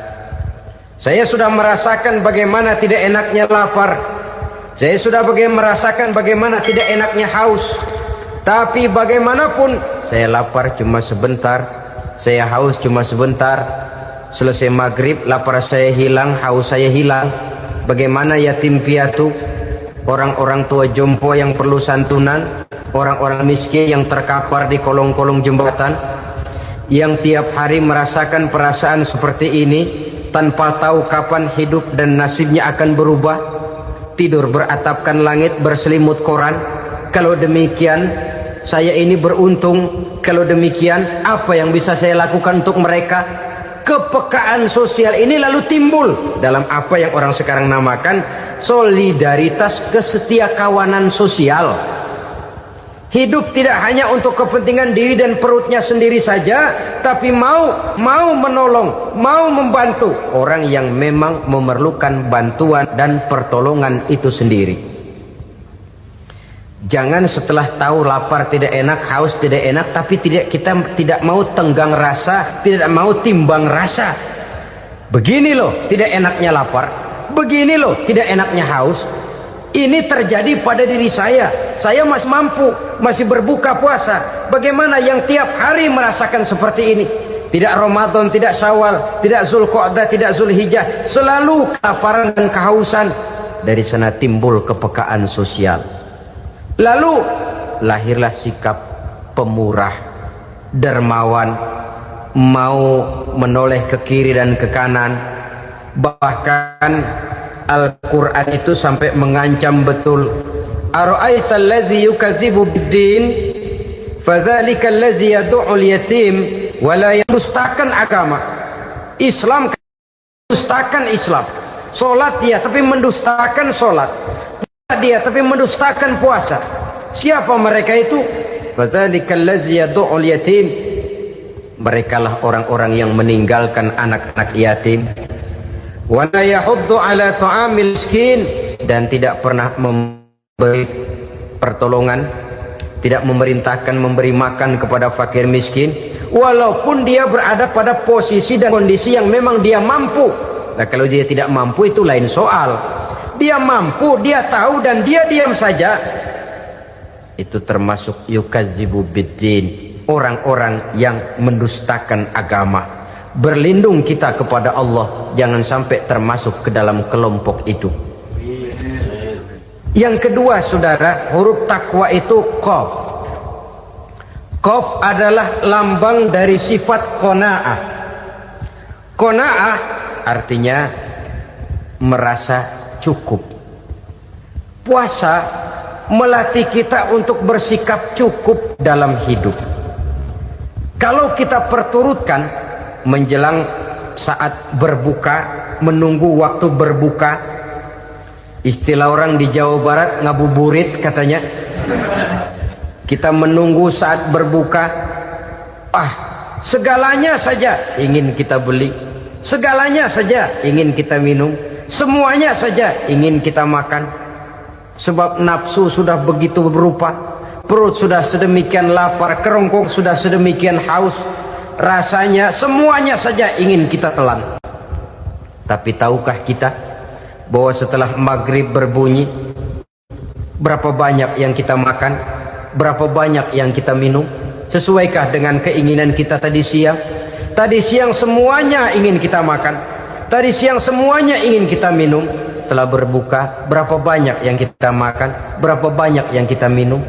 saya sudah merasakan bagaimana tidak enaknya lapar. Saya sudah merasakan bagaimana tidak enaknya haus. Tapi bagaimanapun, saya lapar cuma sebentar, saya haus cuma sebentar. Selesai maghrib, lapar saya hilang, haus saya hilang. Bagaimana yatim piatu, orang-orang tua jompo yang perlu santunan, orang-orang miskin yang terkapar di kolong-kolong jembatan, yang tiap hari merasakan perasaan seperti ini tanpa tahu kapan hidup dan nasibnya akan berubah. Tidur beratapkan langit, berselimut koran. Kalau demikian, saya ini beruntung. Kalau demikian, apa yang bisa saya lakukan untuk mereka? Kepekaan sosial ini lalu timbul dalam apa yang orang sekarang namakan solidaritas kesetiakawanan sosial. Hidup tidak hanya untuk kepentingan diri dan perutnya sendiri saja, tapi mau menolong, mau membantu orang yang memang memerlukan bantuan dan pertolongan itu sendiri. Jangan setelah tahu lapar tidak enak, haus tidak enak, tapi kita tidak mau tenggang rasa, tidak mau timbang rasa. Begini loh tidak enaknya lapar, begini loh tidak enaknya haus. Ini terjadi pada diri saya masih mampu, masih berbuka puasa. Bagaimana yang tiap hari merasakan seperti ini? Tidak Ramadan, tidak Syawal, tidak Zulqa'dah, tidak Zulhijjah, selalu kelaparan dan kehausan. Dari sana timbul kepekaan sosial. Lalu lahirlah sikap pemurah, dermawan, mau menoleh ke kiri dan ke kanan. Bahkan Al-Quran itu sampai mengancam betul. Ara'aital ladzi yukadzibu bid-din fadzalika allazi yad'ul yatim wa la mendustakan agama. Islam mendustakan Islam. Salat dia tapi mendustakan salat. Puasa dia tapi mendustakan puasa. Siapa mereka itu? Fadzalika allazi yad'ul yatim. Merekalah orang-orang yang meninggalkan anak-anak yatim. Wa la yahuddu ala ta'amil miskin, dan tidak pernah memberi pertolongan, tidak memerintahkan memberi makan kepada fakir miskin, walaupun dia berada pada posisi dan kondisi yang memang dia mampu. Nah, kalau dia tidak mampu itu lain soal. Dia mampu, dia tahu, dan dia diam saja. Itu termasuk yukadzibu biddin, orang-orang yang mendustakan agama. Berlindung kita kepada Allah, jangan sampai termasuk ke dalam kelompok itu. Yang kedua, saudara, huruf takwa itu qaf. Qaf adalah lambang dari sifat qanaah. Qanaah artinya merasa cukup. Puasa melatih kita untuk bersikap cukup dalam hidup. Kalau kita perturutkan menjelang saat berbuka, menunggu waktu berbuka, istilah orang di Jawa Barat ngabuburit katanya. Kita menunggu saat berbuka, segalanya saja ingin kita beli, segalanya saja ingin kita minum, semuanya saja ingin kita makan. Sebab nafsu sudah begitu berupa, perut sudah sedemikian lapar, kerongkong sudah sedemikian haus, rasanya semuanya saja ingin kita telan. Tapi tahukah kita bahwa setelah maghrib berbunyi, berapa banyak yang kita makan, berapa banyak yang kita minum? Sesuaikah dengan keinginan kita tadi siang? Tadi siang semuanya ingin kita makan, tadi siang semuanya ingin kita minum. Setelah berbuka, berapa banyak yang kita makan, berapa banyak yang kita minum?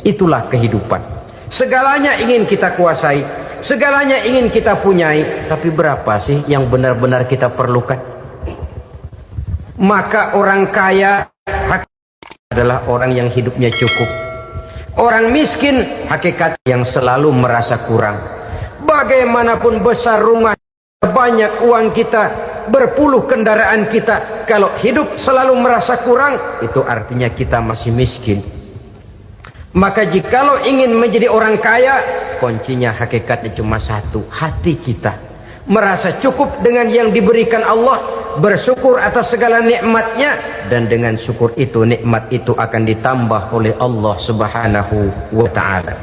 Itulah kehidupan. Segalanya ingin kita kuasai, segalanya ingin kita punyai, tapi berapa sih yang benar-benar kita perlukan? Maka orang kaya adalah orang yang hidupnya cukup. Orang miskin hakikat yang selalu merasa kurang. Bagaimanapun besar rumah, banyak uang kita, berpuluh kendaraan kita, kalau hidup selalu merasa kurang, itu artinya kita masih miskin. Maka jikalau ingin menjadi orang kaya, kuncinya hakikatnya cuma satu, hati kita merasa cukup dengan yang diberikan Allah, bersyukur atas segala nikmatnya, dan dengan syukur itu, nikmat itu akan ditambah oleh Allah Subhanahu wa ta'ala.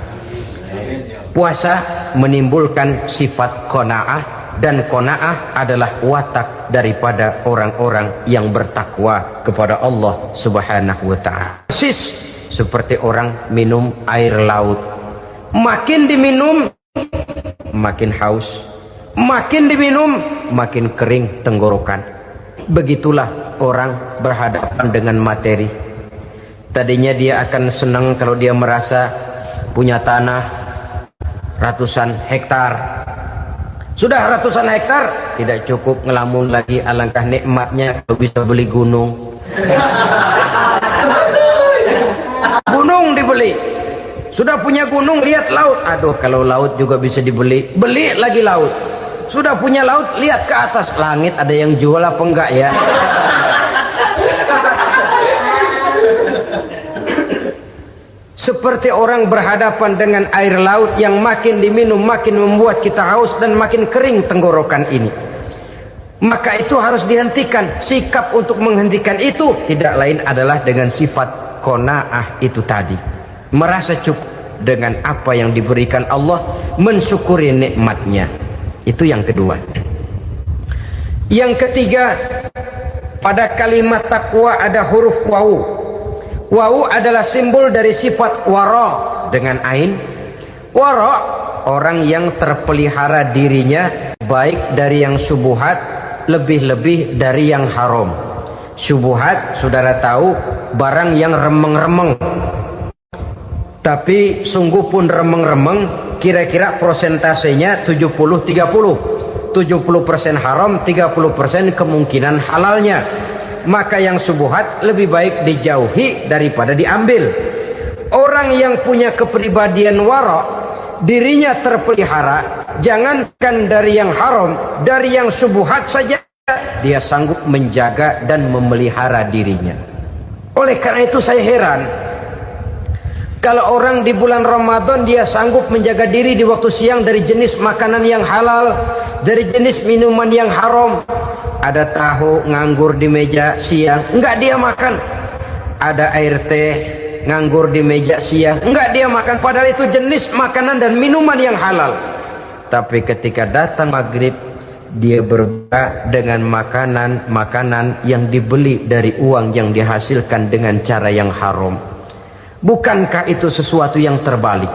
Puasa menimbulkan sifat qanaah, dan qanaah adalah watak daripada orang-orang yang bertakwa kepada Allah Subhanahu wa ta'ala. Persis seperti orang minum air laut, makin diminum makin haus, makin diminum makin kering tenggorokan. Begitulah orang berhadapan dengan materi. Tadinya dia akan senang kalau dia merasa punya tanah ratusan hektar. Sudah ratusan hektar, tidak cukup ngelamun lagi, alangkah nikmatnya kalau bisa beli gunung. Gunung dibeli. Sudah punya gunung, lihat laut. Aduh, kalau laut juga bisa dibeli, beli lagi laut. Sudah punya laut, lihat ke atas, langit ada yang jual apa enggak ya? Seperti orang berhadapan dengan air laut yang makin diminum makin membuat kita haus dan makin kering tenggorokan ini. Maka itu harus dihentikan. Sikap untuk menghentikan itu tidak lain adalah dengan sifat qanaah itu tadi, merasa cukup dengan apa yang diberikan Allah, mensyukuri nikmatnya. Itu yang kedua. Yang ketiga, pada kalimat takwa ada huruf wawu. Wawu adalah simbol dari sifat wara dengan ain. Wara, orang yang terpelihara dirinya baik dari yang syubhat, lebih-lebih dari yang haram. Syubhat, saudara tahu, barang yang remeng-remeng. Tapi sungguh pun remeng-remeng, kira-kira prosentasenya 70-30. 70% haram, 30% kemungkinan halalnya. Maka yang syubhat lebih baik dijauhi daripada diambil. Orang yang punya kepribadian wara, dirinya terpelihara, jangankan dari yang haram, dari yang syubhat saja dia sanggup menjaga dan memelihara dirinya. Oleh karena itu saya heran kalau orang di bulan Ramadan dia sanggup menjaga diri di waktu siang dari jenis makanan yang halal, dari jenis minuman yang haram. Ada tahu nganggur di meja siang, enggak dia makan. Ada air teh nganggur di meja siang, enggak dia makan. Padahal itu jenis makanan dan minuman yang halal. Tapi ketika datang maghrib, dia berbuka dengan makanan yang dibeli dari uang yang dihasilkan dengan cara yang haram. Bukankah itu sesuatu yang terbalik?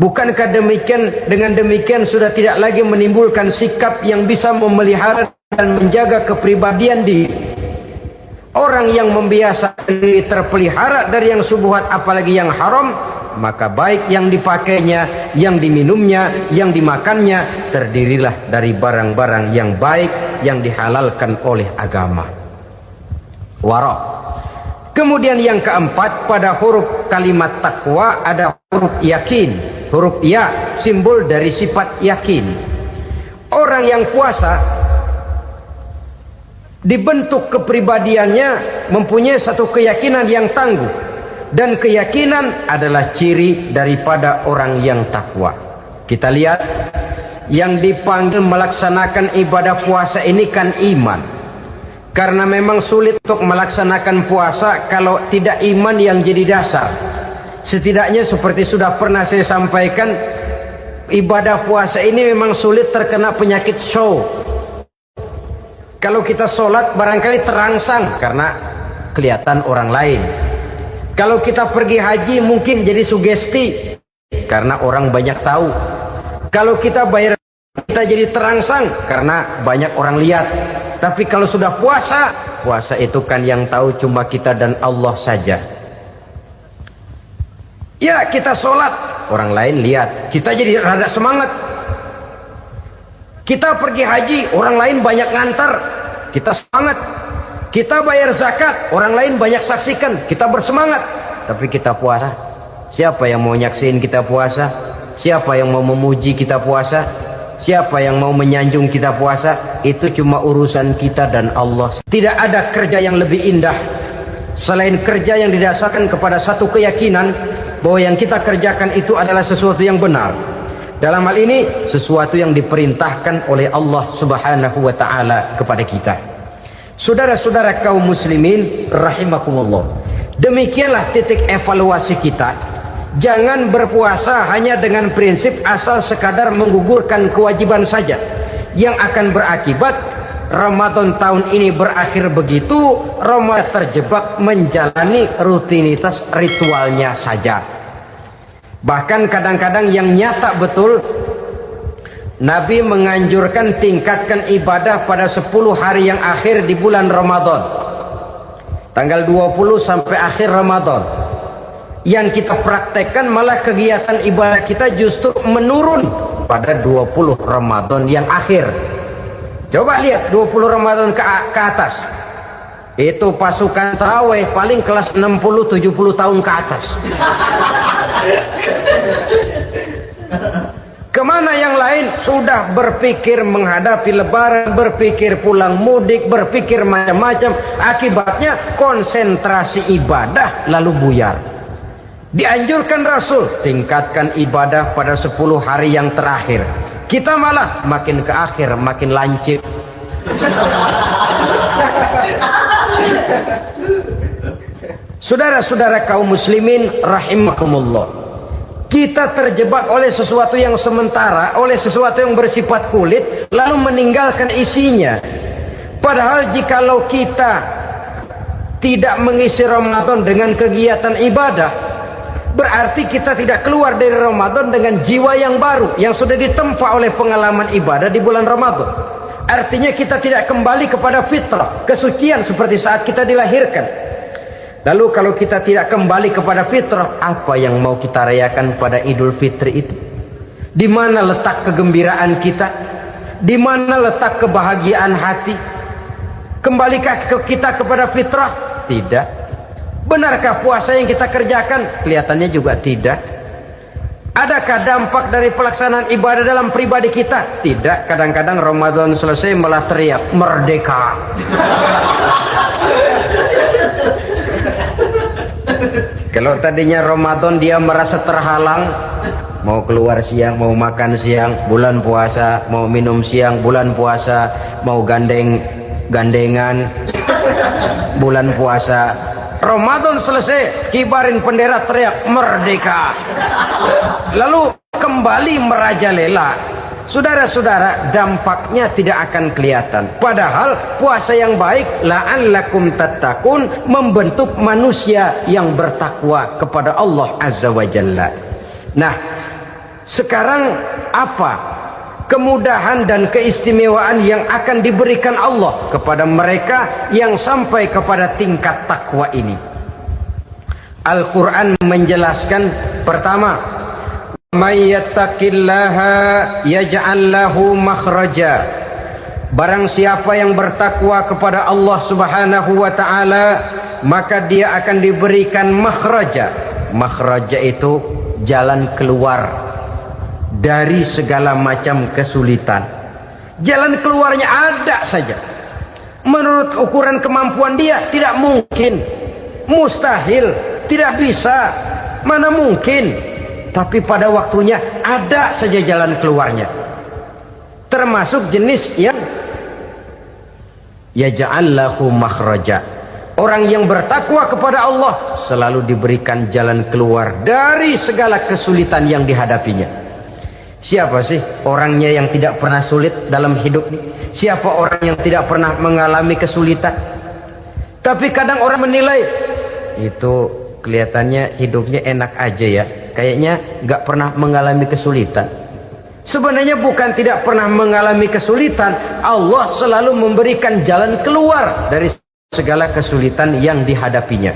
Bukankah demikian, dengan demikian sudah tidak lagi menimbulkan sikap yang bisa memelihara dan menjaga kepribadian diri? Orang yang membiasakan diri terpelihara dari yang syubhat apalagi yang haram, maka baik yang dipakainya, yang diminumnya, yang dimakannya terdirilah dari barang-barang yang baik yang dihalalkan oleh agama. Wara. Kemudian yang keempat, pada huruf kalimat takwa ada huruf yakin. Huruf ya, simbol dari sifat yakin. Orang yang puasa dibentuk kepribadiannya mempunyai satu keyakinan yang tangguh, dan keyakinan adalah ciri daripada orang yang takwa. Kita lihat yang dipanggil melaksanakan ibadah puasa ini kan iman, karena memang sulit untuk melaksanakan puasa kalau tidak iman yang jadi dasar. Setidaknya seperti sudah pernah saya sampaikan, ibadah puasa ini memang sulit terkena penyakit show. Kalau kita sholat barangkali terangsang karena kelihatan orang lain. Kalau kita pergi haji mungkin jadi sugesti karena orang banyak tahu. Kalau kita bayar kita jadi terangsang karena banyak orang lihat. Tapi kalau sudah puasa, puasa itu kan yang tahu cuma kita dan Allah saja. Ya, kita sholat, orang lain lihat, kita jadi rada semangat. Kita pergi haji, orang lain banyak ngantar, kita semangat. Kita bayar zakat, orang lain banyak saksikan, kita bersemangat. Tapi kita puasa, siapa yang mau nyaksiin kita puasa? Siapa yang mau memuji kita puasa? Siapa yang mau menyanjung kita puasa? Itu cuma urusan kita dan Allah. Tidak ada kerja yang lebih indah selain kerja yang didasarkan kepada satu keyakinan bahwa yang kita kerjakan itu adalah sesuatu yang benar. Dalam hal ini sesuatu yang diperintahkan oleh Allah Subhanahu wa taala kepada kita. Saudara-saudara kaum muslimin rahimakumullah. Demikianlah titik evaluasi kita. Jangan berpuasa hanya dengan prinsip asal sekadar menggugurkan kewajiban saja, yang akan berakibat Ramadan tahun ini berakhir begitu, Ramadan terjebak menjalani rutinitas ritualnya saja. Bahkan kadang-kadang yang nyata betul, Nabi menganjurkan tingkatkan ibadah pada 10 hari yang akhir di bulan Ramadan, tanggal 20 sampai akhir Ramadan. Yang kita praktekkan malah kegiatan ibadah kita justru menurun pada 20 Ramadan yang akhir. Coba lihat 20 Ramadan ke atas, itu pasukan tarawih paling kelas 60-70 tahun ke atas. Kemana yang lain? Sudah berpikir menghadapi lebaran, berpikir pulang mudik, berpikir macam-macam. Akibatnya konsentrasi ibadah lalu buyar. Dianjurkan Rasul, tingkatkan ibadah pada 10 hari yang terakhir. Kita malah makin ke akhir makin lancip. Saudara-saudara kaum muslimin rahimakumullah, kita terjebak oleh sesuatu yang sementara, oleh sesuatu yang bersifat kulit, lalu meninggalkan isinya. Padahal jikalau kita tidak mengisi Ramadan dengan kegiatan ibadah, berarti kita tidak keluar dari Ramadan dengan jiwa yang baru yang sudah ditempa oleh pengalaman ibadah di bulan Ramadan. Artinya kita tidak kembali kepada fitrah, kesucian seperti saat kita dilahirkan. Lalu kalau kita tidak kembali kepada fitrah, apa yang mau kita rayakan pada Idul Fitri itu? Di mana letak kegembiraan kita? Di mana letak kebahagiaan hati? Kembalikah kita kepada fitrah? Tidak. Benarkah puasa yang kita kerjakan? Kelihatannya juga tidak. Adakah dampak dari pelaksanaan ibadah dalam pribadi kita? Tidak. Kadang-kadang Ramadan selesai malah teriak merdeka. Kalau tadinya Ramadan dia merasa terhalang, mau keluar siang, mau makan siang, bulan puasa, mau minum siang, bulan puasa, mau gandengan, bulan puasa. Ramadan selesai, kibarin bendera, teriak merdeka, lalu kembali merajalela. Saudara-saudara, dampaknya tidak akan kelihatan. Padahal puasa yang baik, la'allakum tattaqun, membentuk manusia yang bertakwa kepada Allah Azza wa Jalla. Nah, sekarang apa kemudahan dan keistimewaan yang akan diberikan Allah kepada mereka yang sampai kepada tingkat takwa ini? Al-Quran menjelaskan, pertama, may yattaqillaha yaj'al lahu makhraja. Barang siapa yang bertakwa kepada Allah Subhanahu wa taala, maka dia akan diberikan makhraja. Makhraja itu jalan keluar dari segala macam kesulitan. Jalan keluarnya ada saja. Menurut ukuran kemampuan dia tidak mungkin, mustahil, tidak bisa, mana mungkin. Tapi pada waktunya ada saja jalan keluarnya. Termasuk jenis yang yaj'al lahu makhraja. Orang yang bertakwa kepada Allah selalu diberikan jalan keluar dari segala kesulitan yang dihadapinya. Siapa sih orangnya yang tidak pernah sulit dalam hidup ini? Siapa orang yang tidak pernah mengalami kesulitan? Tapi kadang orang menilai, itu kelihatannya hidupnya enak aja ya, kayaknya gak pernah mengalami kesulitan. Sebenarnya bukan tidak pernah mengalami kesulitan, Allah selalu memberikan jalan keluar dari segala kesulitan yang dihadapinya.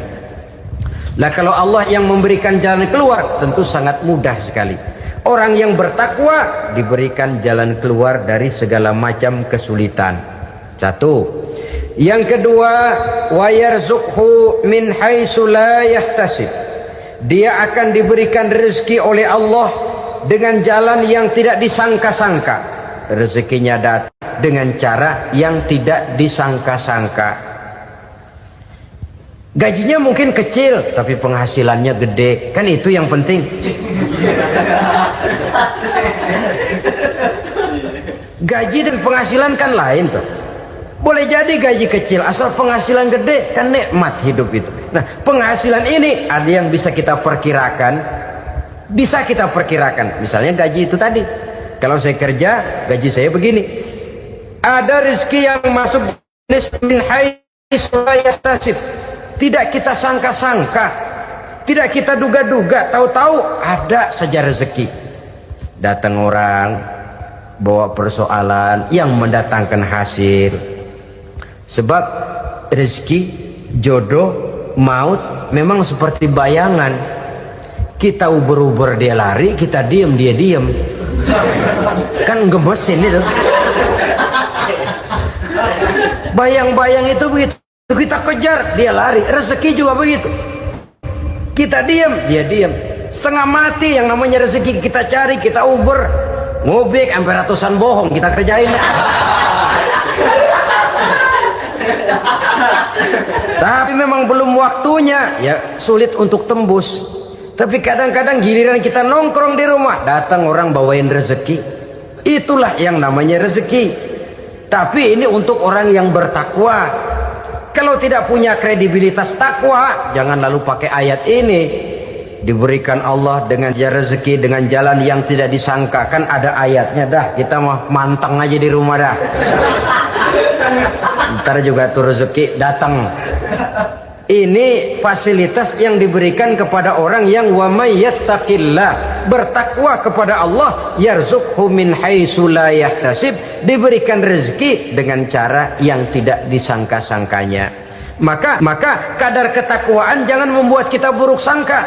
Lah kalau Allah yang memberikan jalan keluar, tentu sangat mudah sekali. Orang yang bertakwa diberikan jalan keluar dari segala macam kesulitan. Satu. Yang kedua, wa yarzuqhu min haitsu la yahtasib. Dia akan diberikan rezeki oleh Allah dengan jalan yang tidak disangka-sangka. Rezekinya datang dengan cara yang tidak disangka-sangka. Gajinya mungkin kecil, tapi penghasilannya gede. Kan itu yang penting. Gaji dan penghasilan kan lain tuh. Boleh jadi gaji kecil, asal penghasilan gede, kan nikmat hidup itu. Nah, penghasilan ini ada yang bisa kita perkirakan. Bisa kita perkirakan. Misalnya gaji itu tadi. Kalau saya kerja, gaji saya begini. Ada rezeki yang masuk min haitsu la yahtasib. Tidak kita sangka-sangka, tidak kita duga-duga, tahu-tahu ada saja rezeki. Datang orang bawa persoalan yang mendatangkan hasil. Sebab rezeki, jodoh, maut memang seperti bayangan. Kita uber-uber dia lari, kita diem dia diem. Kan gemesin itu. Bayang-bayang itu begitu. Kita kejar, dia lari. Rezeki juga begitu. Kita diam, dia diam. Setengah mati yang namanya rezeki kita cari, kita uber, ngobek sampai ratusan bohong kita kerjain. Tapi memang belum waktunya, ya sulit untuk tembus. Tapi kadang-kadang giliran kita nongkrong di rumah, datang orang bawain rezeki. Itulah yang namanya rezeki. Tapi ini untuk orang yang bertakwa. Kalau tidak punya kredibilitas takwa, jangan lalu pakai ayat ini. Diberikan Allah dengan rezeki dengan jalan yang tidak disangka. Kan ada ayatnya dah. Kita mah manteng aja di rumah dah. Ntar juga tuh rezeki datang. Ini fasilitas yang diberikan kepada orang yang wa may yattaqillah, bertakwa kepada Allah, yarzuqhu min haitsu la yahtasib, diberikan rezeki dengan cara yang tidak disangka-sangkanya. Maka kadar ketakwaan jangan membuat kita buruk sangka.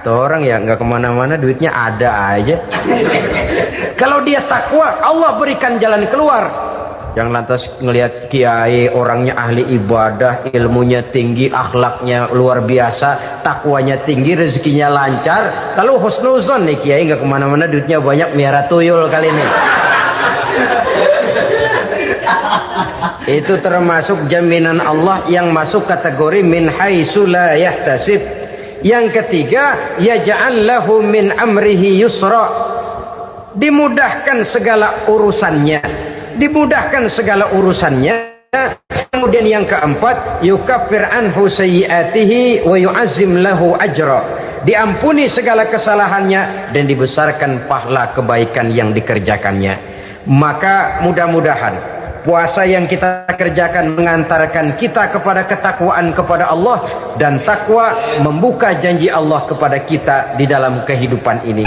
Tuh orang ya nggak kemana-mana, duitnya ada aja. Kalau dia takwa, Allah berikan jalan keluar. Yang lantas ngelihat kiai orangnya ahli ibadah, ilmunya tinggi, akhlaknya luar biasa, takwanya tinggi, rezekinya lancar, lalu husnuzon nih kiai nggak kemana-mana, duitnya banyak, miara tuyul kali ini. Itu termasuk jaminan Allah yang masuk kategori min haitsu la yahtasib. Yang ketiga, yaj'al lahu min amrihi yusra, dimudahkan segala urusannya. Dimudahkan segala urusannya. Kemudian yang keempat, yukaffir anhu sayyiatihi wa yu'azzim lahu ajra, diampuni segala kesalahannya dan dibesarkan pahala kebaikan yang dikerjakannya. Maka mudah-mudahan puasa yang kita kerjakan mengantarkan kita kepada ketakwaan kepada Allah, dan takwa membuka janji Allah kepada kita di dalam kehidupan ini.